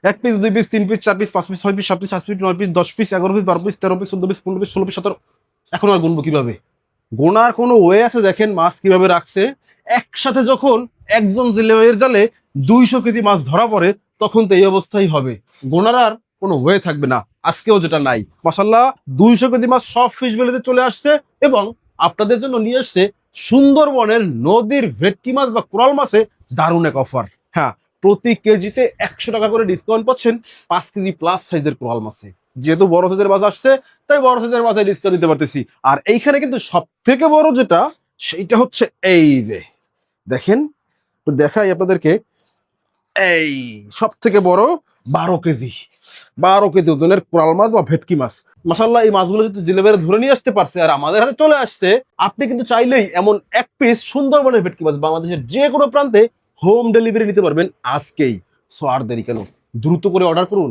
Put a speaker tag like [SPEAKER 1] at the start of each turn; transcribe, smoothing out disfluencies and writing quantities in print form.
[SPEAKER 1] 1 piece 2 piece 3 piece 4 piece 5 piece 6 piece 7 piece 8 piece 9 piece 10 piece 11 piece 12 piece 13 piece 14 piece 15 piece 16 piece 17। এখন আর গুনবো কিভাবে? গোনার কোনো way আছে? দেখেন মাছ কিভাবে রাখছে। একসাথে যখন একজন জেলেভাইয়ের জালে 200 কেজি মাছ ধরা পড়ে তখন তো এই অবস্থাই হবে। গোনার আর কোনো ওয়ে থাকবে না, আজকেও যেটা নাই। মাশাল্লাহ 200 কেজি মাছ সব ফিশ বেলিতে চলে আসছে এবং আপনাদের জন্য নিয়ে আসছে সুন্দরবনের নদীর ভেটকি মাছ বা কোরাল মাছে দারুণ এক অফার। হ্যাঁ, প্রতি কেজিতে 100 টাকা করে ডিসকাউন্ট পাচ্ছেন 5 কেজি প্লাস সাইজের কোরাল মাছে। যেহেতু বড় সাইজের মাছ আসছে তাই বড় সাইজের মাছে ডিসকাউন্ট দিতে পারতেছি। আর এইখানে কিন্তু সব থেকে বড় যেটা, সেইটা হচ্ছে এই যে দেখেন, তো দেখাই আপনাদেরকে। এই সব থেকে বড় 12 কেজি, 12 কেজি ওজনের কোরাল মাছ বা ভেটকি মাছ। মাশাল্লাহ এই মাছগুলো কিন্তু জেলেবেরা ধরে নিয়ে আসতে পারছে আর আমাদের হাতে চলে আসছে। আপনি কিন্তু চাইলেই এমন এক পিস সুন্দরবনের ভেটকি মাছ বাংলাদেশের যে কোনো প্রান্তে হোম ডেলিভারি নিতে পারবেন আজকেই। সো আর দেরি কেন, দ্রুত করে অর্ডার করুন।